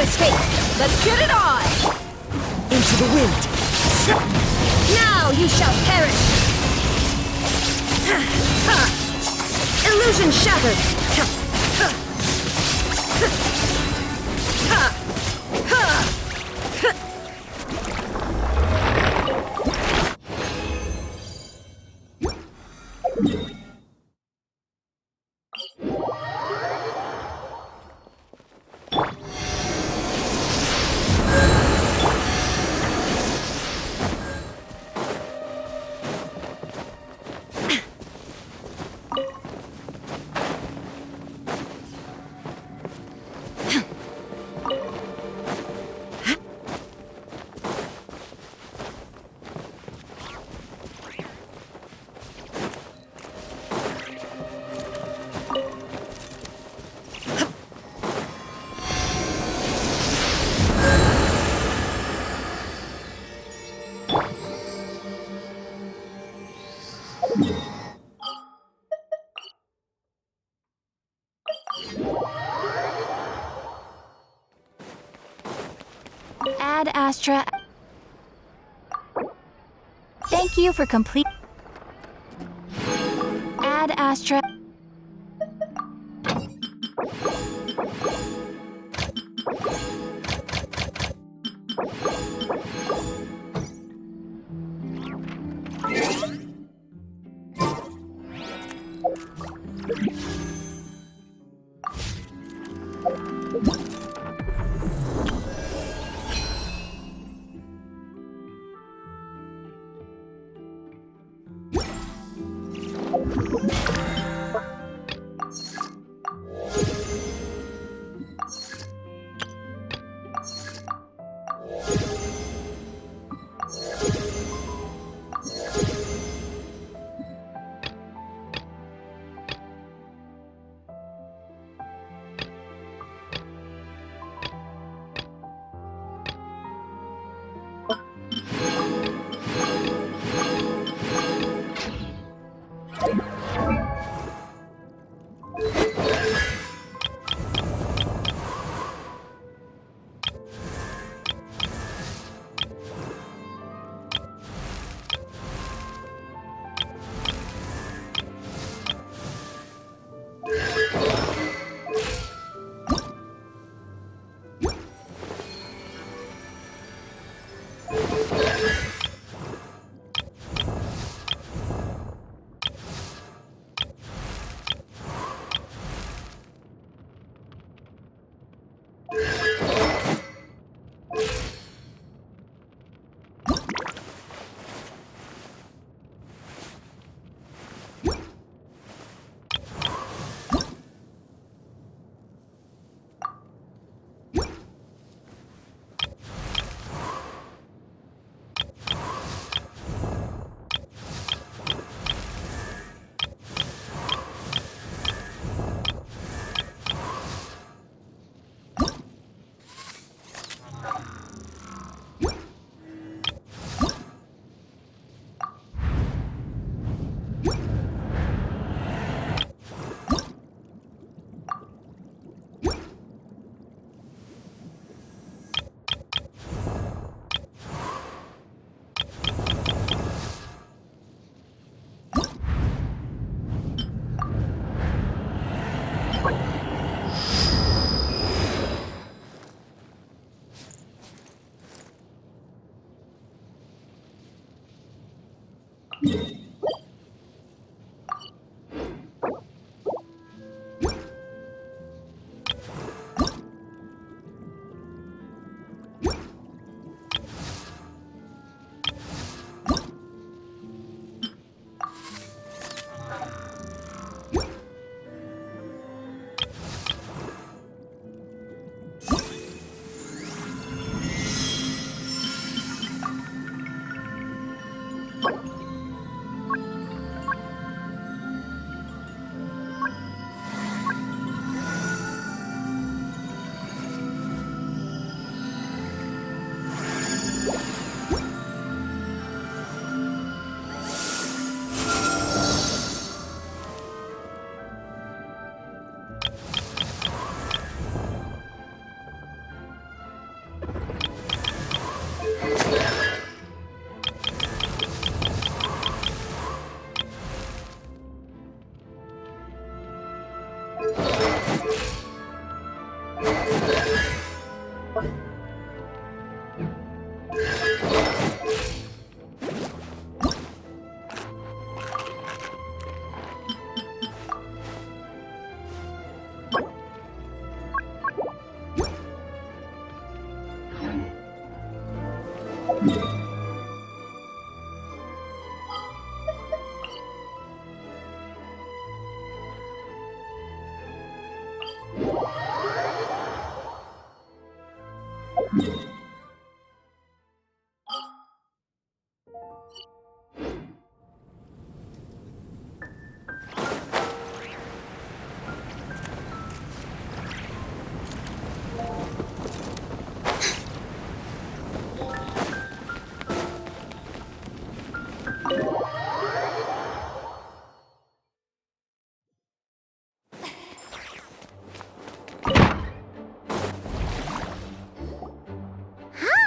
escape. Let's get it on! Into the wind. Now you shall perish! Illusion shattered! Ad Astra. Thank you for complete. Ad Astra.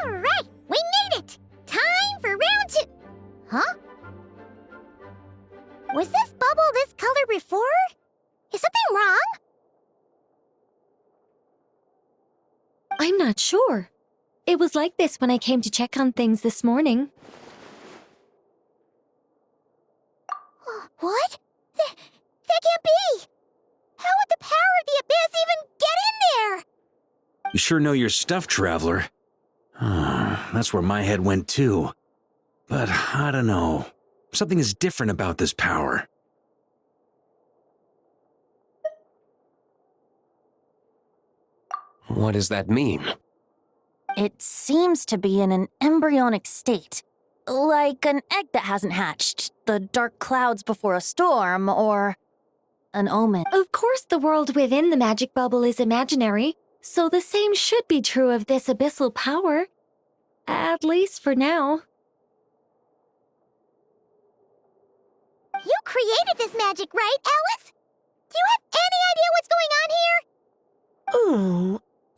Alright, we made it! Time for round 2! Huh? Was this bubble this color before? Is something wrong? I'm not sure. It was like this when I came to check on things this morning. What? That can't be! How would the power of the abyss even get in there? You sure know your stuff, Traveler. That's where my head went too. But I don't know. Something is different about this power. What does that mean? It seems to be in an embryonic state. Like an egg that hasn't hatched, the dark clouds before a storm, or an omen. Of course, the world within the magic bubble is imaginary, so the same should be true of this abyssal power. At least for now. You created this magic, right, Alice? Do you have any idea what's going on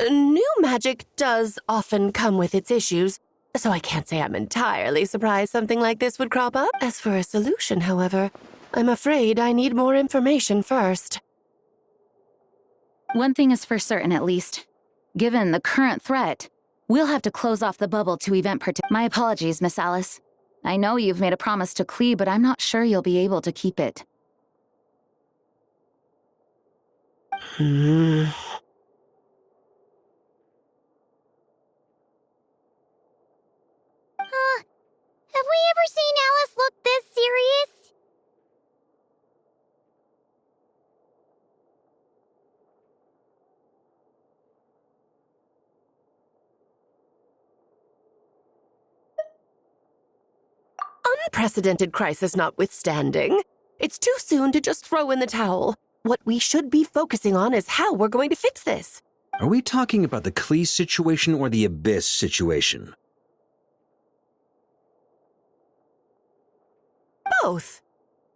here? New magic does often come with its issues, so I can't say I'm entirely surprised something like this would crop up. As for a solution, however, I'm afraid I need more information first. One thing is for certain, at least. Given the current threat, we'll have to close off the bubble to event My apologies, Miss Alice. I know you've made a promise to Klee, but I'm not sure you'll be able to keep it. Have we ever seen Alice look this serious? Unprecedented crisis notwithstanding, it's too soon to just throw in the towel. What we should be focusing on is how we're going to fix this. Are we talking about the Klee situation or the Abyss situation? Both.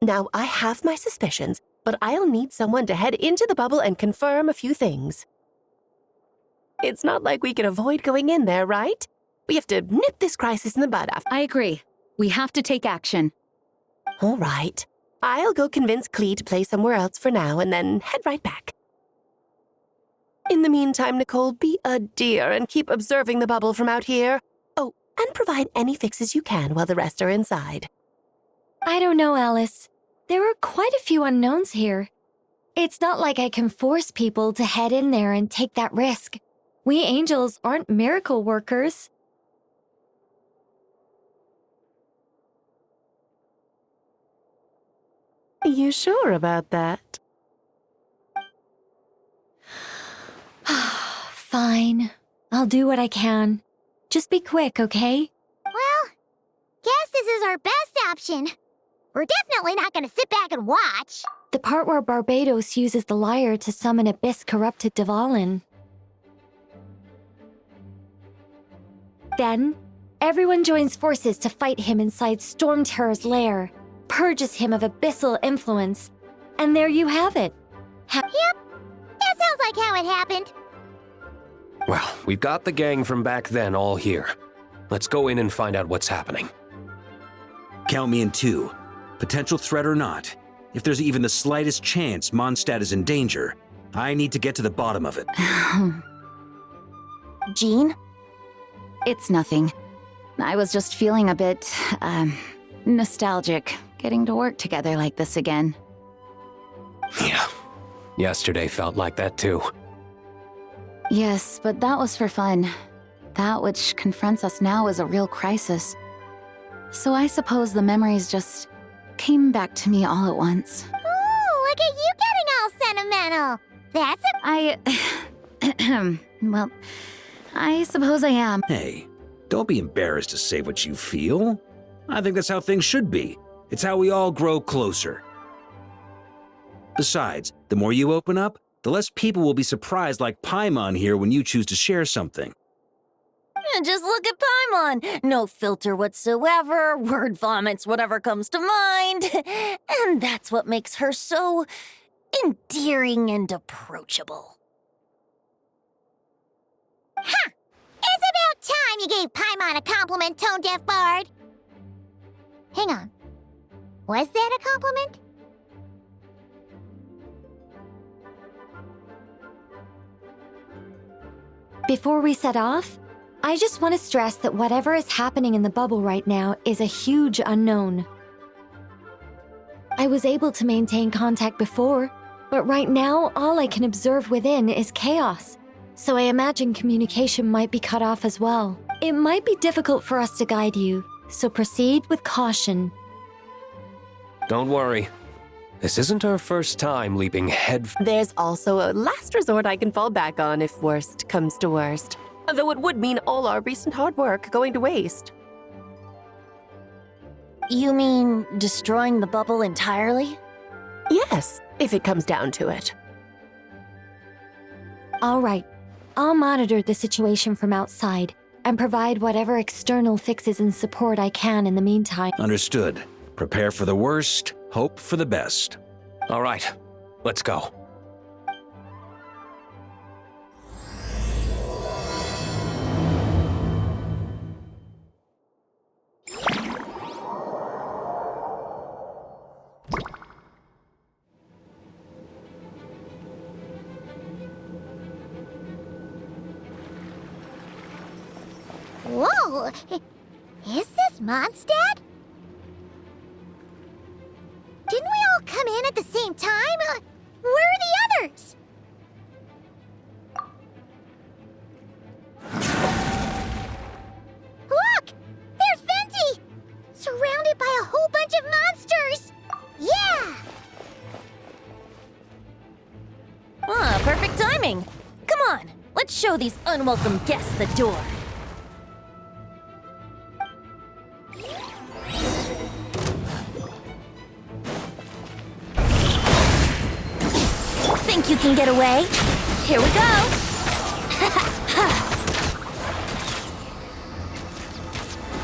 Now, I have my suspicions, but I'll need someone to head into the bubble and confirm a few things. It's not like we can avoid going in there, right? We have to nip this crisis in the bud after. I agree. We have to take action. All right. I'll go convince Klee to play somewhere else for now and then head right back. In the meantime, Nicole, be a dear and keep observing the bubble from out here. Oh, and provide any fixes you can while the rest are inside. I don't know, Alice. There are quite a few unknowns here. It's not like I can force people to head in there and take that risk. We angels aren't miracle workers. You sure about that? Fine. I'll do what I can. Just be quick, okay? Well, guess this is our best option. We're definitely not gonna sit back and watch. The part where Barbados uses the lyre to summon abyss-corrupted Dvalin. Then, everyone joins forces to fight him inside Storm Terror's lair, purges him of abyssal influence, and there you have it. Yep, that sounds like how it happened. Well, we've got the gang from back then all here. Let's go in and find out what's happening. Count me in two. Potential threat or not, if there's even the slightest chance Mondstadt is in danger, I need to get to the bottom of it. Jean? It's nothing. I was just feeling a bit, nostalgic, getting to work together like this again. Yeah. Yesterday felt like that too. Yes, but that was for fun. That which confronts us now is a real crisis. So I suppose the memories just came back to me all at once. Ooh, look at you getting all sentimental. That's a... Well, I suppose I am. Hey, don't be embarrassed to say what you feel. I think that's how things should be. It's how we all grow closer. Besides, the more you open up, the less people will be surprised like Paimon here when you choose to share something. Just look at Paimon. No filter whatsoever, word vomits whatever comes to mind. And that's what makes her so endearing and approachable. Ha! It's about time you gave Paimon a compliment, tone-deaf bard. Hang on. Was that a compliment? Before we set off, I just want to stress that whatever is happening in the bubble right now is a huge unknown. I was able to maintain contact before, but right now all I can observe within is chaos. So I imagine communication might be cut off as well. It might be difficult for us to guide you, so proceed with caution. Don't worry. This isn't our first time leaping head. There's also a last resort I can fall back on if worst comes to worst. Though it would mean all our recent hard work going to waste. You mean destroying the bubble entirely? Yes, if it comes down to it. All right, I'll monitor the situation from outside and provide whatever external fixes and support I can in the meantime. Understood. Prepare for the worst, hope for the best. All right, let's go. Whoa! Is this Mondstadt? Didn't we all come in at the same time? Where are the others? Look! There's Venti! Surrounded by a whole bunch of monsters! Yeah! Ah, perfect timing. Come on, let's show these unwelcome guests the door. Think you can get away? Here we go!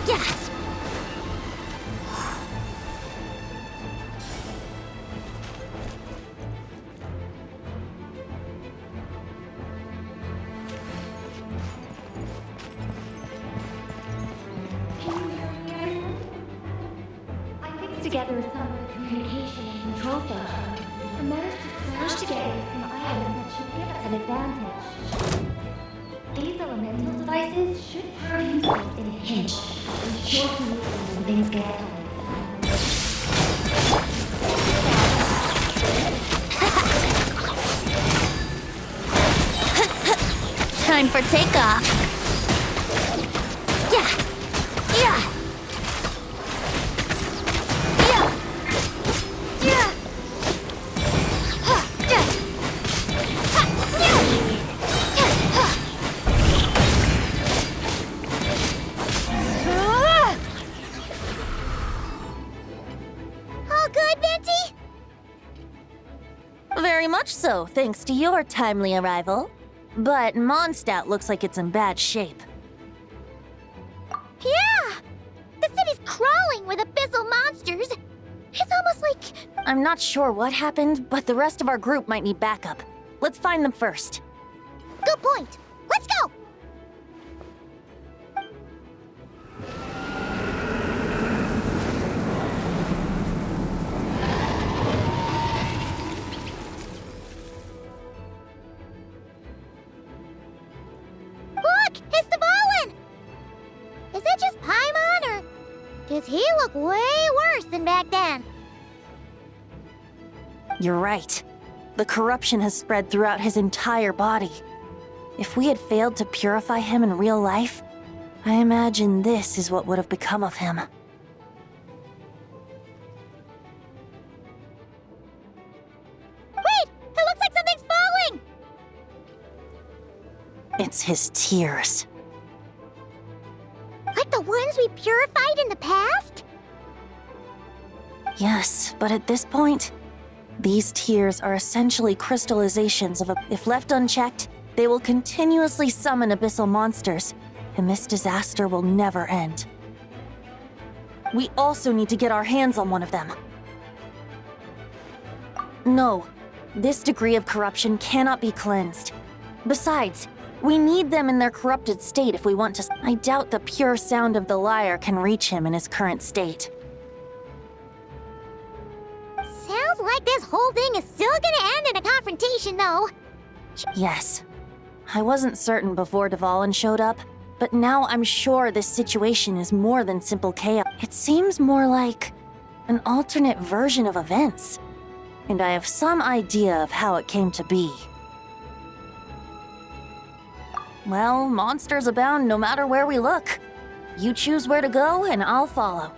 Yeah! I pieced together some of the communication and control functions and managed to smash together some items that should give us an advantage. These elemental devices should prove useful in a pinch, and sure to use them when things get tough. Time for takeoff. Yeah! Yeah! Yeah! Yeah! All good, Venti? Very much so, thanks to your timely arrival. But Mondstadt looks like it's in bad shape. Yeah! The city's crawling with abyssal monsters. It's almost like... I'm not sure what happened, but the rest of our group might need backup. Let's find them first. Good point. Let's go! Does he look way worse than back then? You're right. The corruption has spread throughout his entire body. If we had failed to purify him in real life, I imagine this is what would have become of him. Wait! It looks like something's falling! It's his tears. Like the ones we purified in the past? Yes, but at this point, these tears are essentially crystallizations of if left unchecked, they will continuously summon abyssal monsters, and this disaster will never end. We also need to get our hands on one of them. No, this degree of corruption cannot be cleansed. Besides, we need them in their corrupted state if we want to. I doubt the pure sound of the lyre can reach him in his current state. Sounds like this whole thing is still gonna end in a confrontation, though. Yes. I wasn't certain before Dvalin showed up, but now I'm sure this situation is more than simple chaos. It seems more like an alternate version of events, and I have some idea of how it came to be. Well, monsters abound no matter where we look. You choose where to go, and I'll follow.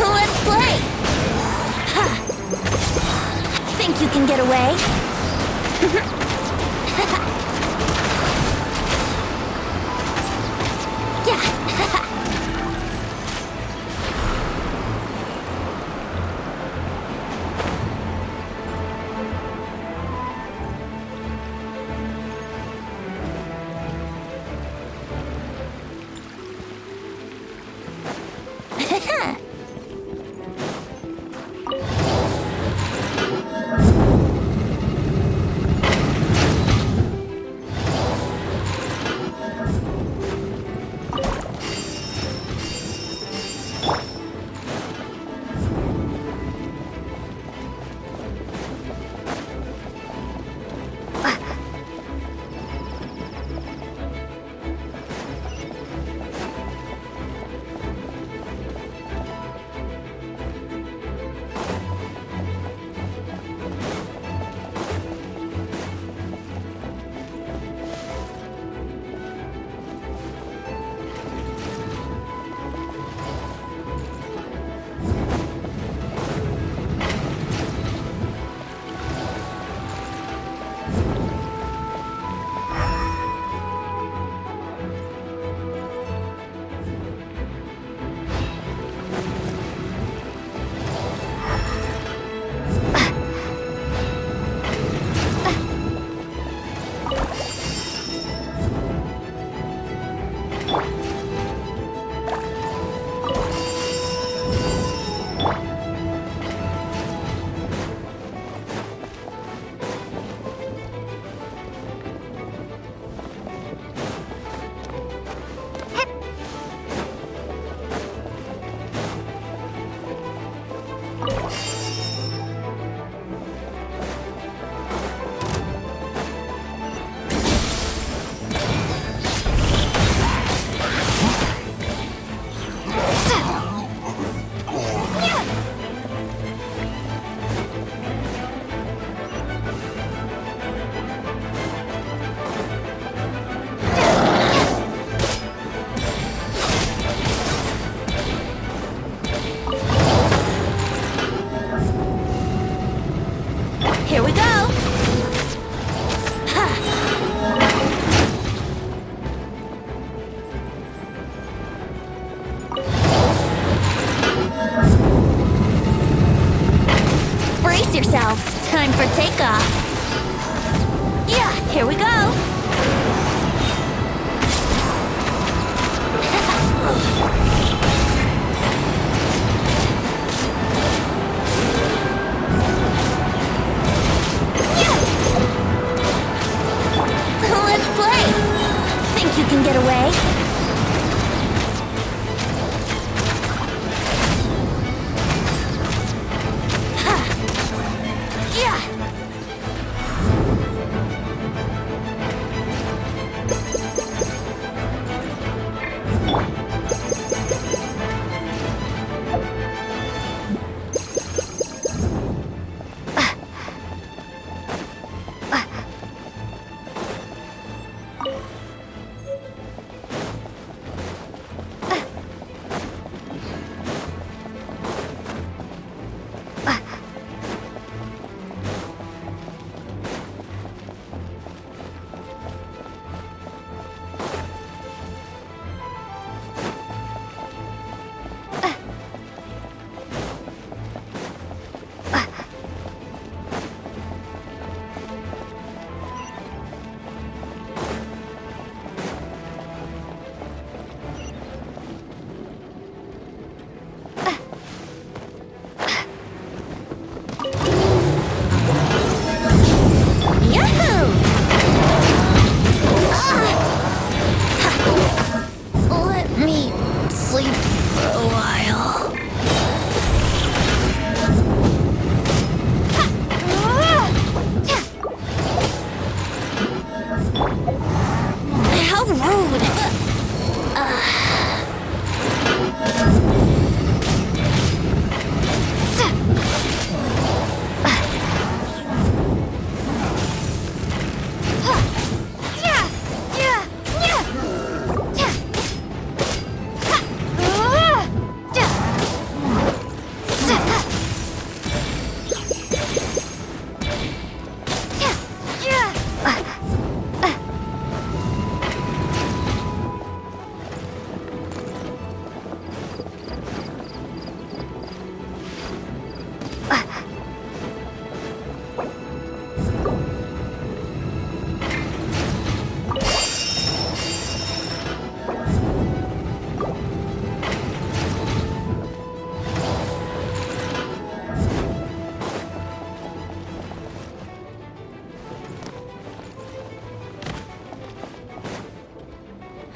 Let's play! Think you can get away? Brace yourselves. Time for takeoff. Yeah, here we go. Let's play. Think you can get away? Yeah. Let me sleep for a while. How rude!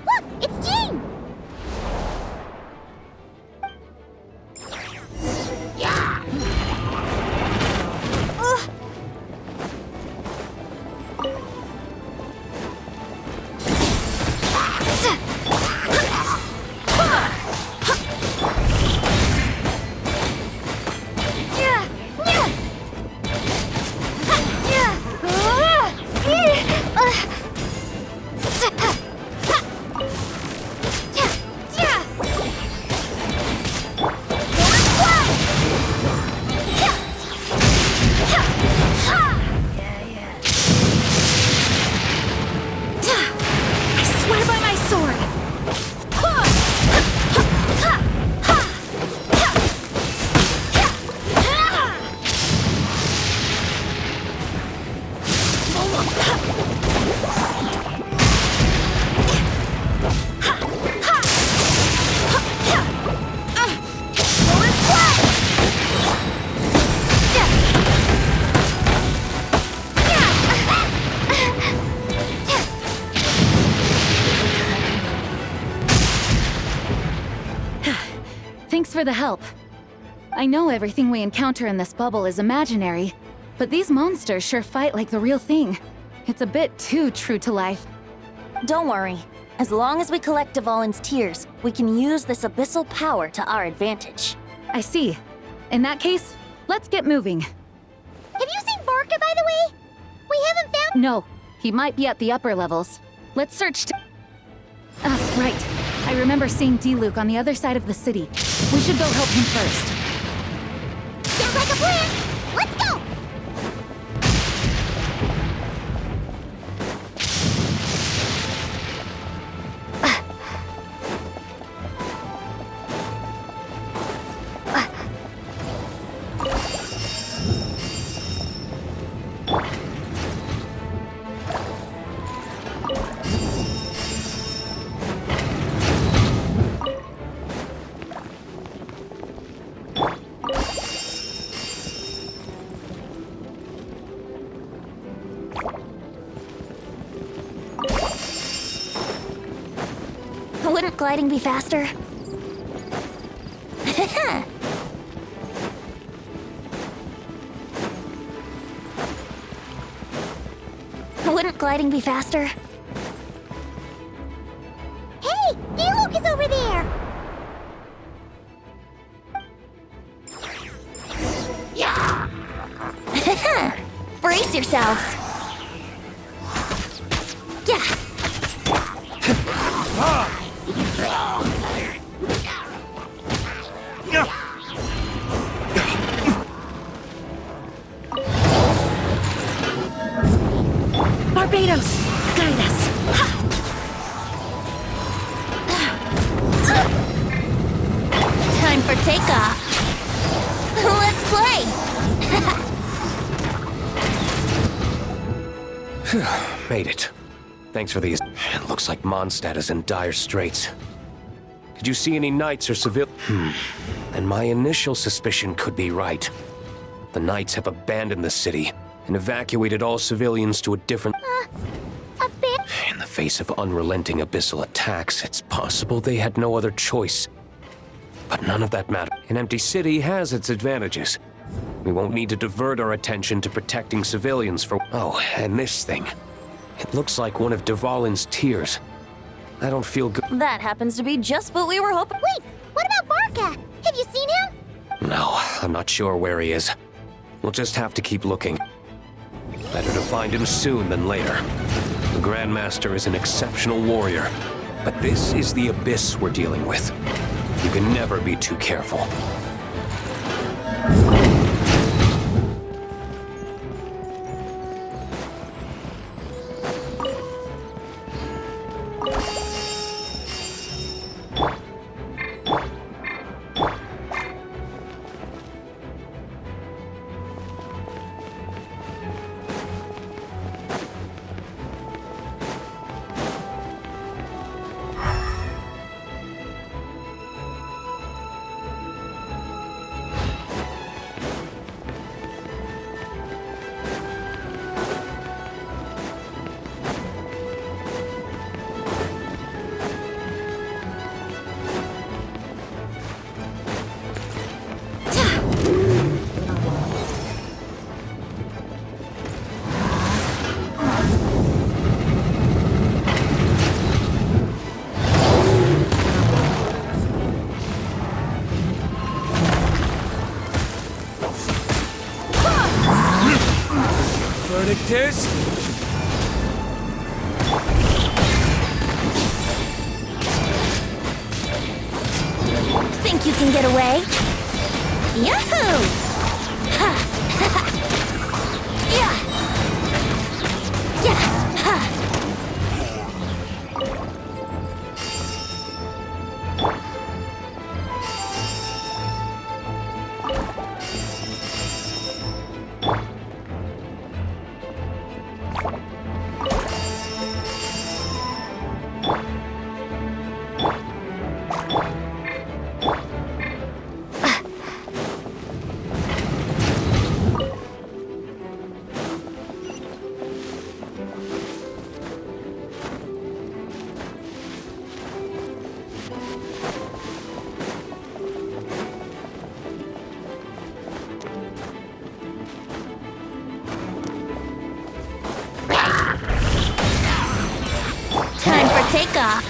Look, it's Jean! Yeah! Thanks for the help. I know everything we encounter in this bubble is imaginary, but these monsters sure fight like the real thing. It's a bit too true to life. Don't worry. As long as we collect Dvalin's tears, we can use this abyssal power to our advantage. I see. In that case, let's get moving. Have you seen Vorka, by the way? We haven't found— No, he might be at the upper levels. Let's search to— right. I remember seeing D-Luke on the other side of the city. We should go help him first. Sounds like a plan! Let's go! Wouldn't gliding be faster? Wouldn't gliding be faster? Hey, Diluc is over there! Brace yourselves. Yeah. Barbados, guide us. Time for takeoff. Let's play. Made it. Thanks for these. It looks like Mondstadt is in dire straits. Did you see any knights or civil? And my initial suspicion could be right. The knights have abandoned the city and evacuated all civilians to a different... A bit. In the face of unrelenting abyssal attacks, it's possible they had no other choice. But none of that matters. An empty city has its advantages. We won't need to divert our attention to protecting civilians for... Oh, and this thing. It looks like one of Dvalin's tears. I don't feel good. That happens to be just what we were hoping. Wait, what about Varka? Have you seen him? No, I'm not sure where he is. We'll just have to keep looking. Better to find him soon than later. The Grandmaster is an exceptional warrior, but this is the abyss we're dealing with. You can never be too careful. Verdict is... Think you can get away? Yahoo! Ha! Yeah! Yeah! Ha! Time for takeoff.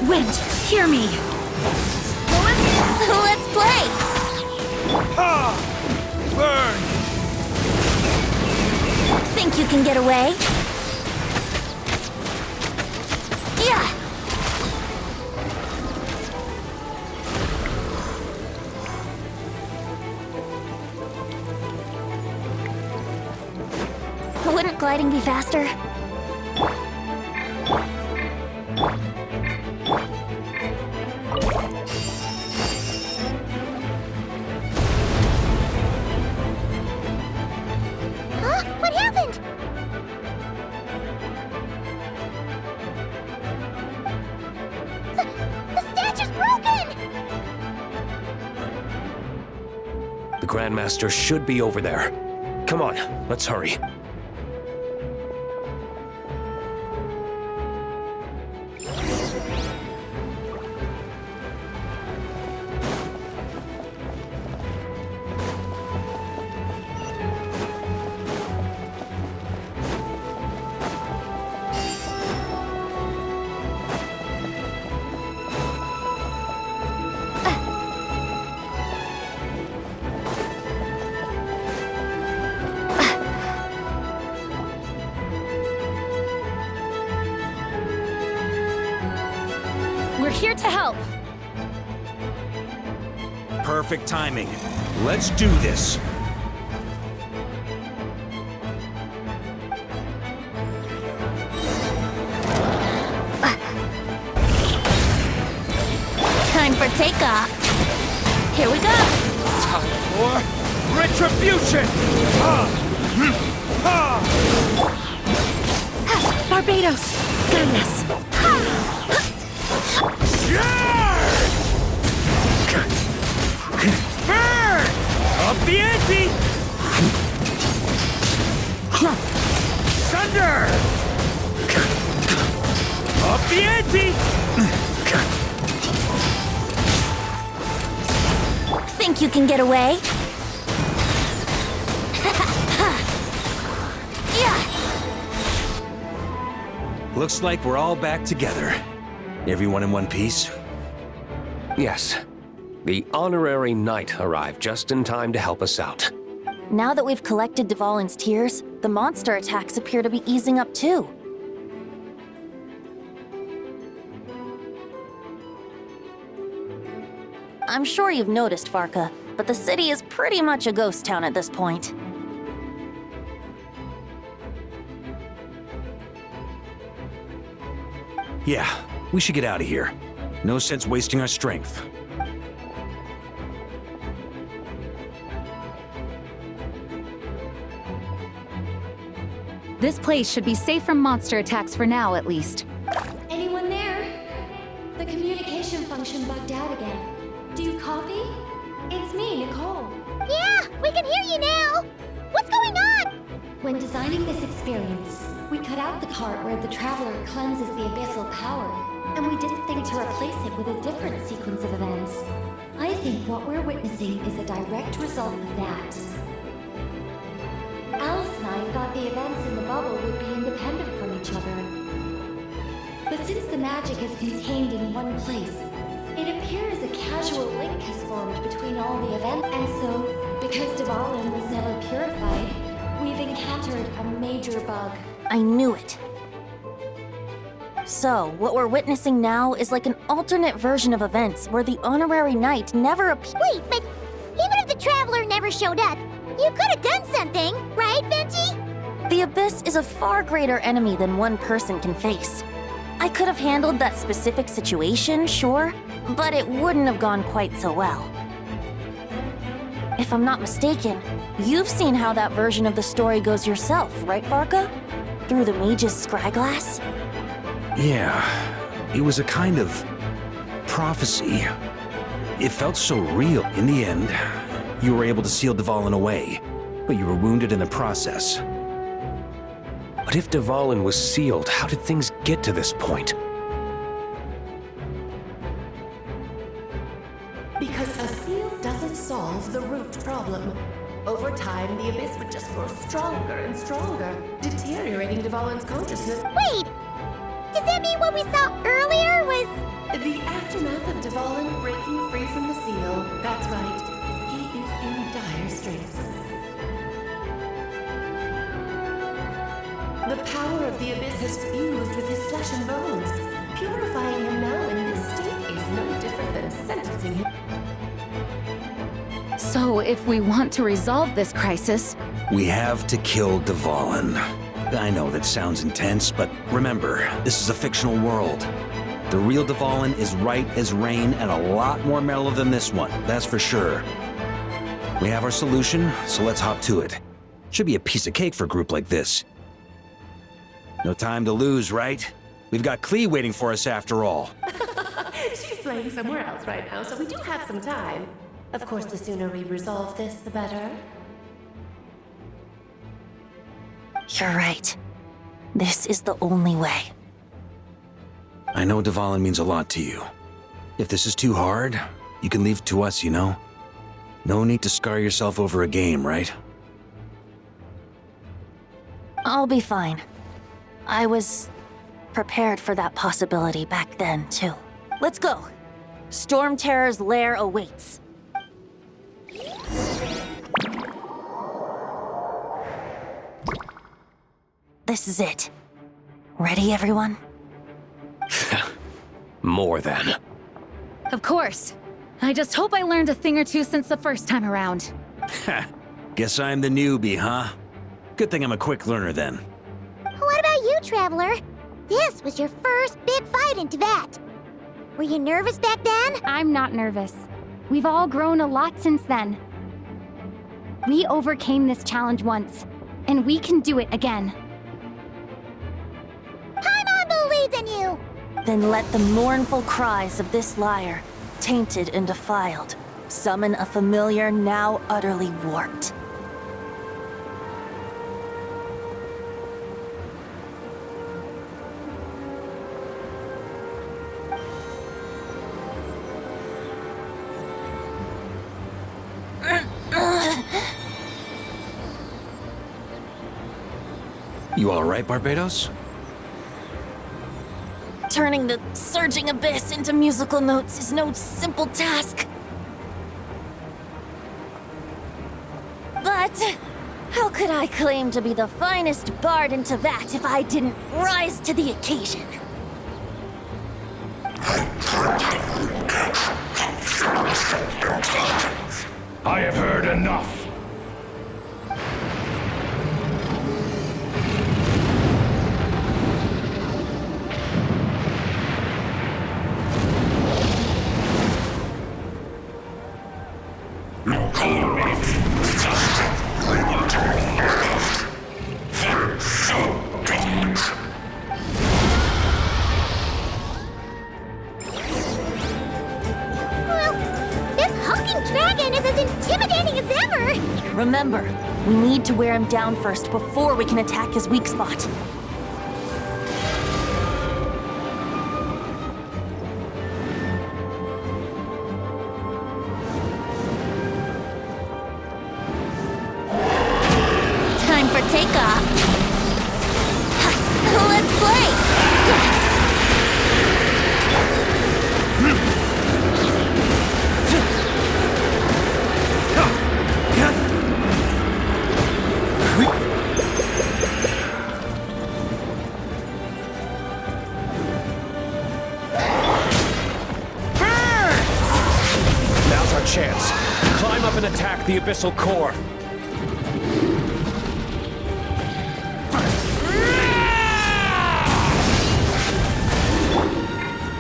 Wind, hear me. Let's play. Ha! Burn! Think you can get away? Yeah! Wouldn't gliding be faster? Huh? What happened? The statue's broken! The Grandmaster should be over there. Come on, let's hurry. We're here to help. Perfect timing. Let's do this. Time for takeoff. Here we go. Time for retribution! Barbados! Goodness! Up the ante! Thunder! Up the ante! Think you can get away? Yeah! Looks like we're all back together. Everyone in one piece? Yes. The honorary knight arrived just in time to help us out. Now that we've collected Dvalin's tears, the monster attacks appear to be easing up too. I'm sure you've noticed, Farka, but the city is pretty much a ghost town at this point. Yeah, we should get out of here. No sense wasting our strength. This place should be safe from monster attacks for now, at least. Anyone there? The communication function bugged out again. Do you copy? It's me, Nicole. Yeah, we can hear you now! What's going on? When designing this experience, we cut out the part where the traveler cleanses the abyssal power, and we didn't think to replace it with a different sequence of events. I think what we're witnessing is a direct result of that. Alice and I thought the events in the bubble would be independent from each other. But since the magic is contained in one place, it appears a casual link has formed between all the events. And so, because Dvalin was never purified, we've encountered a major bug. I knew it. So, what we're witnessing now is like an alternate version of events where the honorary knight never appeared. Wait, but even if the Traveler never showed up, you could have done something, right, Venti? The Abyss is a far greater enemy than one person can face. I could have handled that specific situation, sure, but it wouldn't have gone quite so well. If I'm not mistaken, you've seen how that version of the story goes yourself, right, Farka? Through the mage's scryglass? Yeah, it was a kind of prophecy. It felt so real. In the end, you were able to seal Dvalin away, but you were wounded in the process. But if Dvalin was sealed, how did things get to this point? Because a seal doesn't solve the root problem. Over time, the Abyss would just grow stronger and stronger, deteriorating Dvalin's consciousness. Wait! Does that mean what we saw earlier was... The aftermath of Dvalin breaking free from the seal. That's right. He is in dire straits. The power of the Abyss has fused with his flesh and bones, Purifying him now in this state is no different than sentencing him. So, if we want to resolve this crisis, We have to kill Dvalin. I know that sounds intense, but remember, this is a fictional world. The real Dvalin is right as rain and a lot more mellow than this one, that's for sure. We have our solution, so let's hop to it. Should be a piece of cake for a group like this. No time to lose, right? We've got Klee waiting for us after all. She's playing somewhere else right now, so we do have some time. Of course, the sooner we resolve this, the better. You're right. This is the only way. I know Dvalin means a lot to you. If this is too hard, you can leave it to us, you know? No need to scar yourself over a game, right? I'll be fine. I was prepared for that possibility back then, too. Let's go. Storm Terror's lair awaits. This is it. Ready, everyone? More than. of course. I just hope I learned a thing or two since the first time around. Guess I'm the newbie, huh? Good thing I'm a quick learner then. What about you, Traveler? This was your first big fight in Tibet. Were you nervous back then? I'm not nervous. We've all grown a lot since then. We overcame this challenge once, and we can do it again. Paimon believes in you! Then let the mournful cries of this lyre, tainted and defiled, summon a familiar now utterly warped. You all right, Barbados? Turning the surging abyss into musical notes is no simple task. But how could I claim to be the finest bard in Tibet if I didn't rise to the occasion? I have heard enough. Well, this hulking dragon is as intimidating as ever! Remember, we need to wear him down first before we can attack his weak spot. Time for takeoff. Ha, let's play! Now's our chance. Climb up and attack the abyssal core.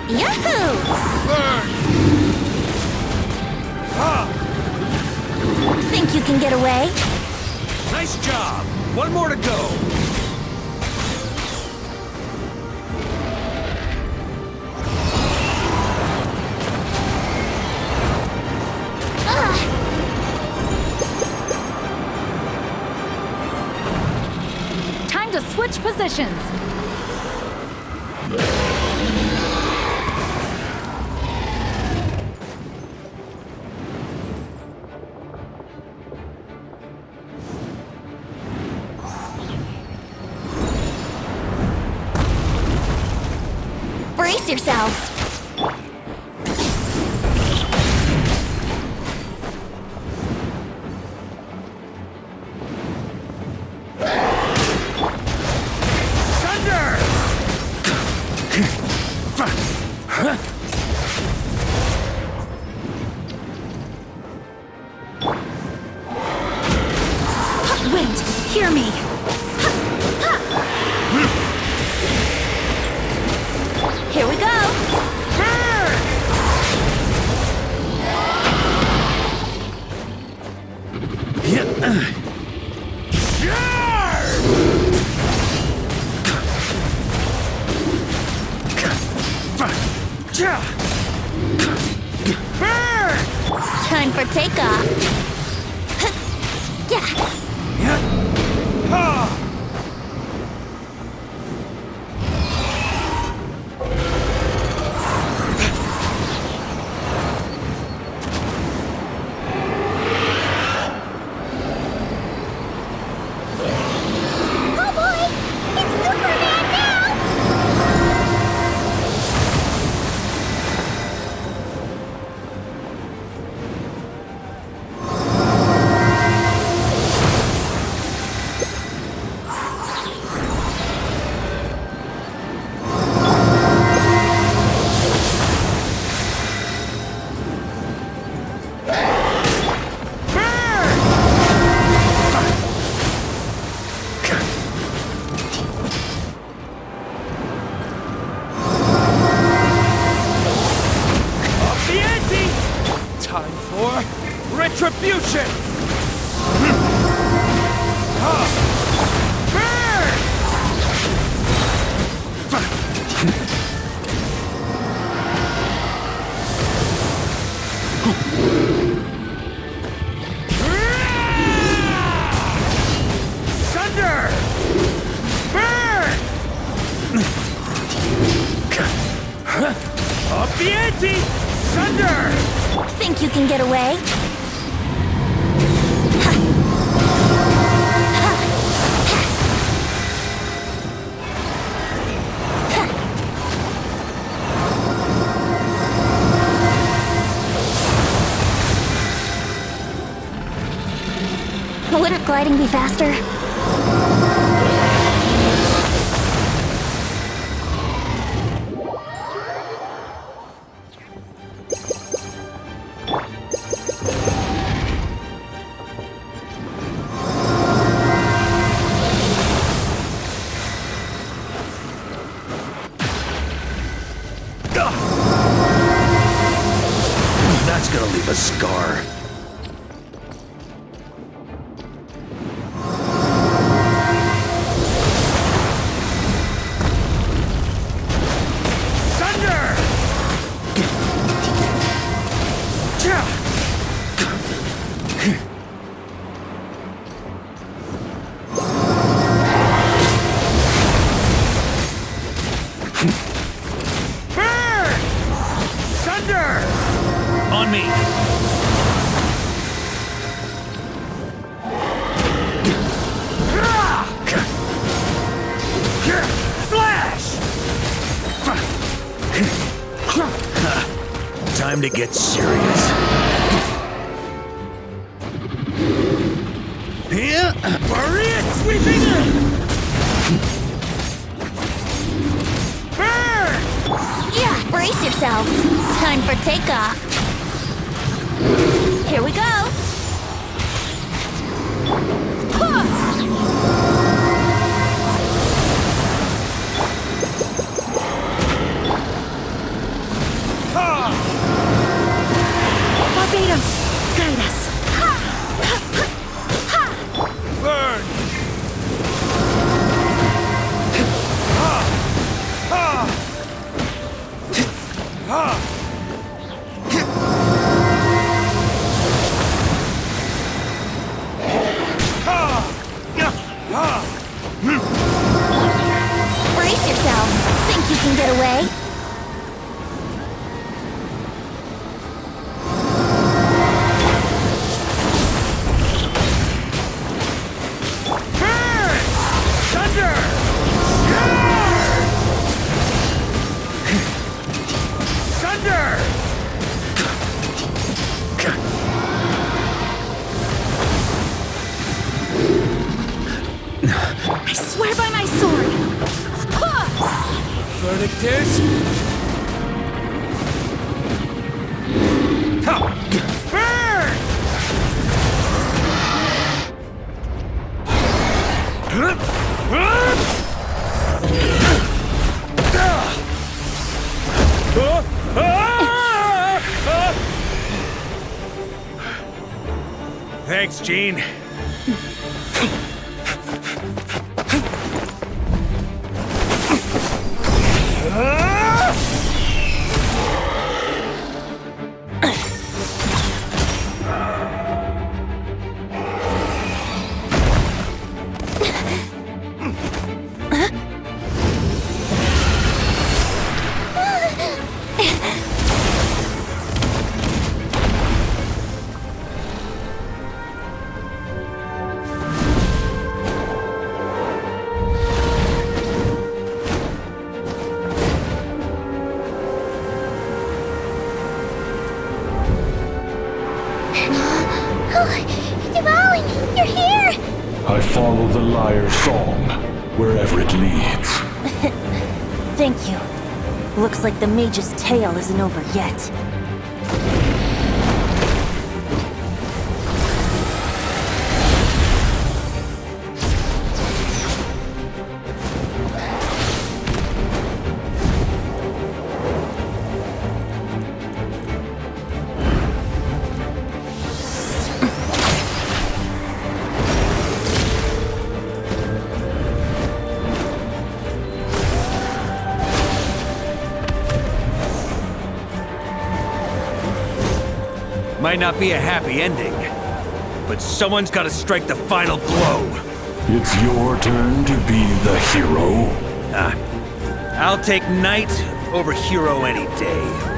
Yahoo! Think you can get away? Nice job! One more to go! Time to switch positions. Brace yourselves. Thunder! Fear me! Here we go! Time for takeoff! Yeah! Oh boy! It's Superman now! The ante! Time for retribution! Thunder! Burn! Up the ante! Thunder! Think you can get away? Wouldn't gliding be faster? That's gonna leave a scar. Thunder! Burn! Thunder! On me. Flash! Time to get serious. Yeah. Barrier sweeping in! Burn! Yeah, brace yourself. Time for takeoff. Here we go. Barbados, guide us. Burn! Brace yourself. Think you can get away? Burn! Thunder! Thunder! I swear by my sword. Verdict is... Burn! Thanks, Gene. Devon, you're here! I follow the lyre's song, wherever it leads. Thank you. Looks like the mage's tale isn't over yet. Might not be a happy ending, but someone's gotta strike the final blow. It's your turn to be the hero. I'll take knight over hero any day.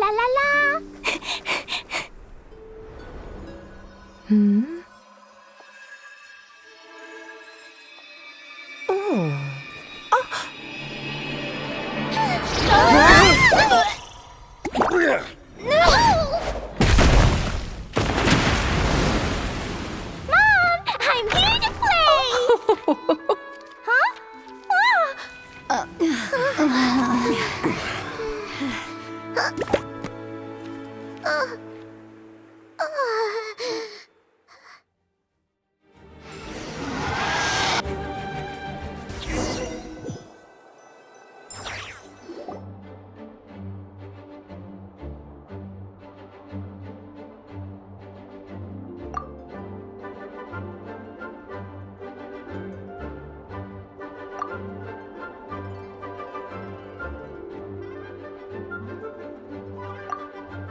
La la la! Mom, I'm here to play!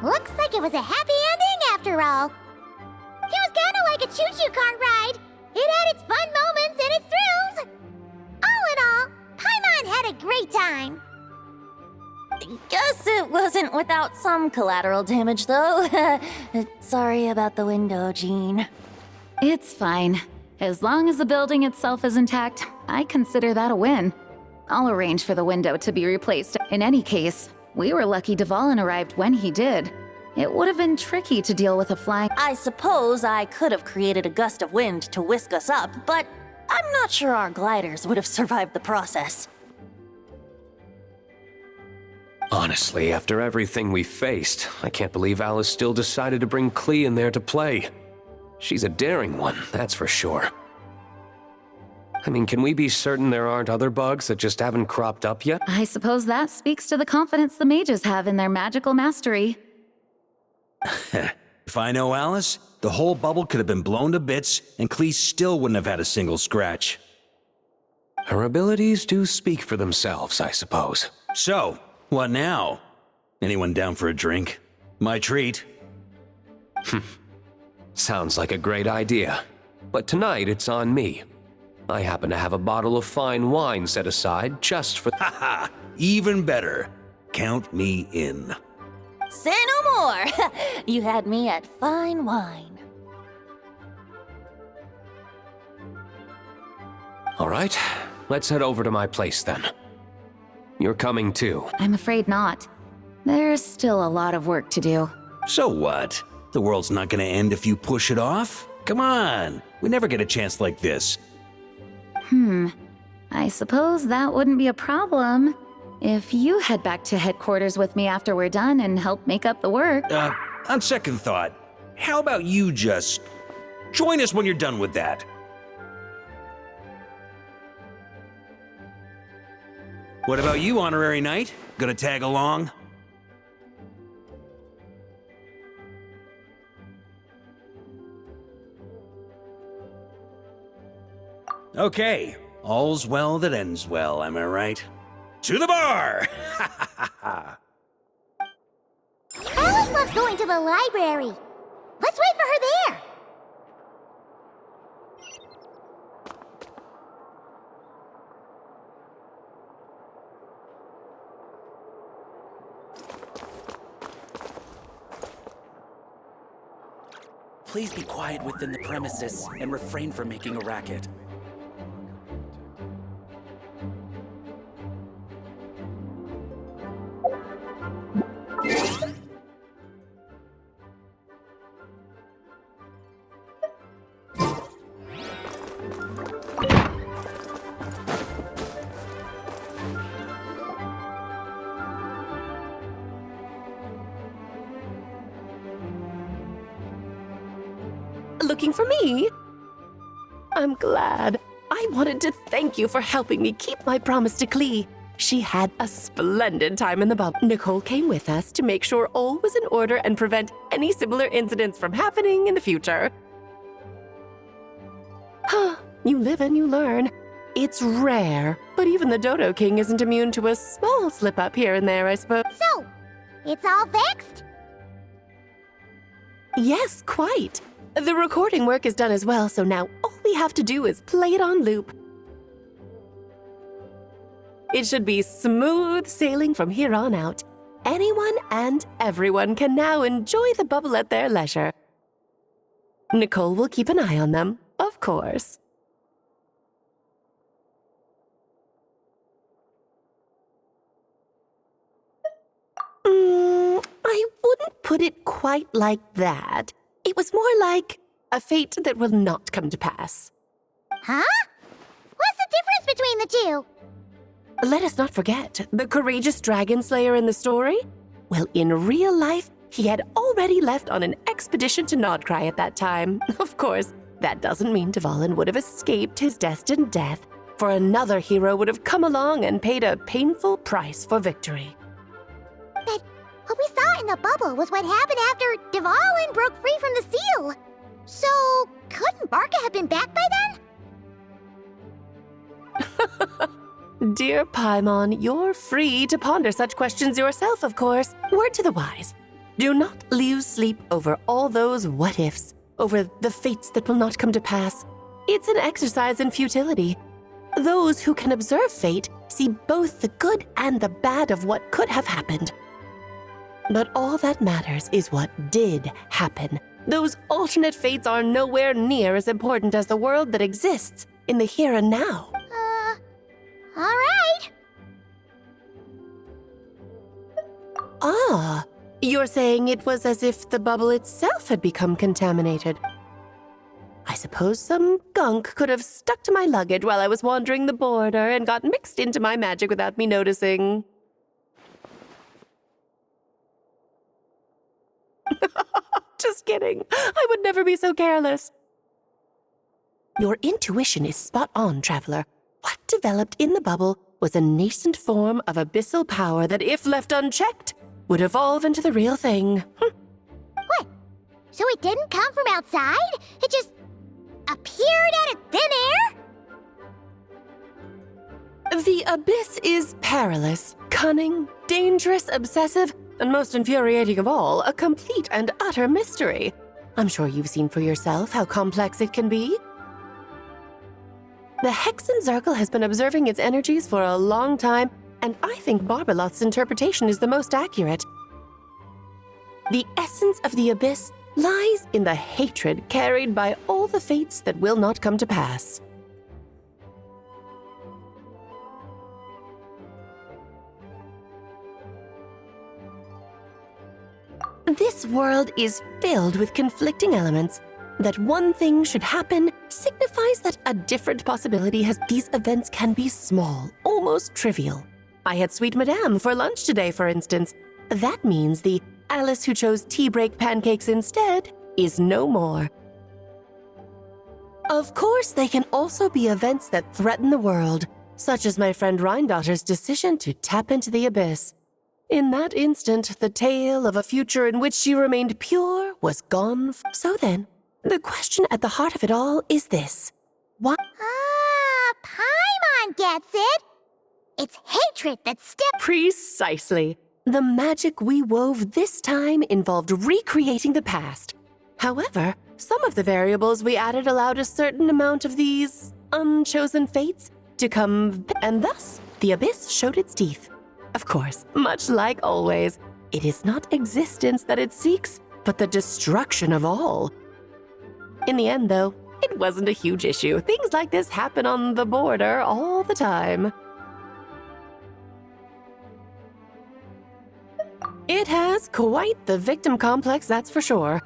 Looks like it was a happy ending after all. It was kinda like a choo-choo cart ride. It had its fun moments and its thrills. All in all, Paimon had a great time. Guess it wasn't without some collateral damage, though. Sorry about the window, Jean. It's fine. As long as the building itself is intact, I consider that a win. I'll arrange for the window to be replaced. In any case, we were lucky Dvalin arrived when he did. It would have been tricky to deal with a flying. I suppose I could have created a gust of wind to whisk us up, but I'm not sure our gliders would have survived the process. Honestly, after everything we faced, I can't believe Alice still decided to bring Klee in there to play. She's a daring one, that's for sure. I mean, can we be certain there aren't other bugs that just haven't cropped up yet? I suppose that speaks to the confidence the mages have in their magical mastery. If I know Alice, the whole bubble could have been blown to bits, and Klee still wouldn't have had a single scratch. Her abilities do speak for themselves, I suppose. So, what now? Anyone down for a drink? My treat. Sounds like a great idea. But tonight it's on me. I happen to have a bottle of fine wine set aside just for... Haha, even better. Count me in. Say no more. You had me at fine wine. All right, let's head over to my place then. You're coming too. I'm afraid not. There's still a lot of work to do. So what? The world's not gonna end if you push it off? Come on, we never get a chance like this. I suppose that wouldn't be a problem if you head back to headquarters with me after we're done and help make up the work. On second thought, how about you just join us when you're done with that? What about you, Honorary Knight? Gonna tag along? Okay, all's well that ends well, am I right? To the bar! Alice loves going to the library. Let's wait for her there. Please be quiet within the premises and refrain from making a racket. Looking for me? I'm glad. I wanted to thank you for helping me keep my promise to Klee. She had a splendid time in the bubble. Nicole came with us to make sure all was in order and prevent any similar incidents from happening in the future. You live and you learn. It's rare, but even the Dodo King isn't immune to a small slip-up here and there, I suppose. So, it's all fixed? Yes, quite. The recording work is done as well, so now all we have to do is play it on loop. It should be smooth sailing from here on out. Anyone and everyone can now enjoy the bubble at their leisure. Nicole will keep an eye on them, of course. I wouldn't put it quite like that. It was more like a fate that will not come to pass. Huh? What's the difference between the two? Let us not forget the courageous dragon slayer in the story. Well, in real life, he had already left on an expedition to Nodcry at that time. Of course, that doesn't mean Dvalin would have escaped his destined death, for another hero would have come along and paid a painful price for victory. But what we saw in the bubble was what happened after Dvalin broke free from the seal. So, couldn't Barca have been back by then? Dear Paimon, you're free to ponder such questions yourself, of course. Word to the wise. Do not lose sleep over all those what-ifs, over the fates that will not come to pass. It's an exercise in futility. Those who can observe fate see both the good and the bad of what could have happened. But all that matters is what did happen. Those alternate fates are nowhere near as important as the world that exists in the here and now. All right. Ah, you're saying it was as if the bubble itself had become contaminated. I suppose some gunk could have stuck to my luggage while I was wandering the border and got mixed into my magic without me noticing. Just kidding. I would never be so careless. Your intuition is spot on, Traveler. What developed in the bubble was a nascent form of abyssal power that, if left unchecked, would evolve into the real thing. What? So it didn't come from outside? It just appeared out of thin air? The abyss is perilous, cunning, dangerous, obsessive, and most infuriating of all, a complete and utter mystery. I'm sure you've seen for yourself how complex it can be. The Hexen Circle has been observing its energies for a long time, and I think Barbalot's interpretation is the most accurate. The essence of the Abyss lies in the hatred carried by all the fates that will not come to pass. This world is filled with conflicting elements. That one thing should happen signifies that a different possibility has. These events can be small, almost trivial. I had Sweet Madame for lunch today, for instance. That means the Alice who chose tea break pancakes instead is no more. Of course, they can also be events that threaten the world, such as my friend Rhindotter's decision to tap into the Abyss. In that instant, the tale of a future in which she remained pure was gone. So then, the question at the heart of it all is this. Why? Ah, Paimon gets it! It's hatred that's Precisely. The magic we wove this time involved recreating the past. However, some of the variables we added allowed a certain amount of these unchosen fates to come, and thus the Abyss showed its teeth. Of course, much like always, it is not existence that it seeks, but the destruction of all. In the end, though, it wasn't a huge issue. Things like this happen on the border all the time. It has quite the victim complex, that's for sure.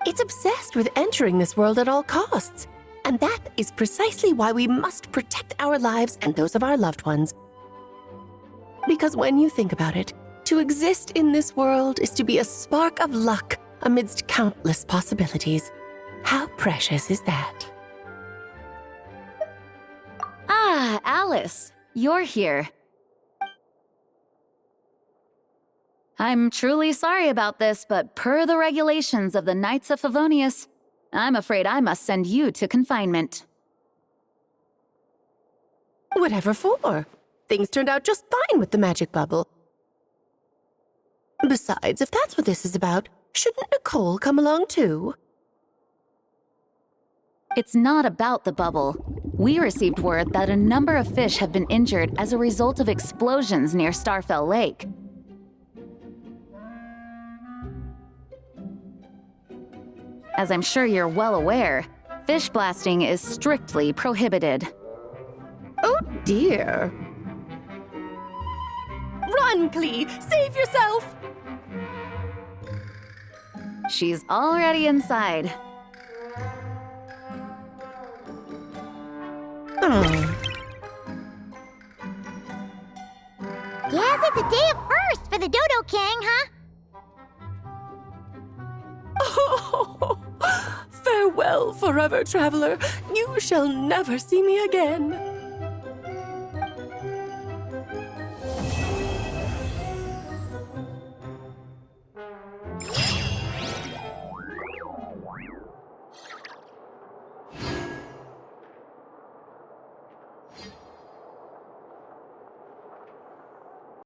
It's obsessed with entering this world at all costs. And that is precisely why we must protect our lives and those of our loved ones. Because when you think about it, to exist in this world is to be a spark of luck amidst countless possibilities. How precious is that? Ah, Alice, you're here. I'm truly sorry about this, but per the regulations of the Knights of Favonius, I'm afraid I must send you to confinement. Whatever for? Things turned out just fine with the magic bubble. Besides, if that's what this is about, shouldn't Nicole come along too? It's not about the bubble. We received word that a number of fish have been injured as a result of explosions near Starfell Lake. As I'm sure you're well aware, fish blasting is strictly prohibited. Oh dear. Run, Klee! Save yourself! She's already inside. Guess it's a day of first for the Dodo King, huh? Oh, farewell, forever traveler. You shall never see me again.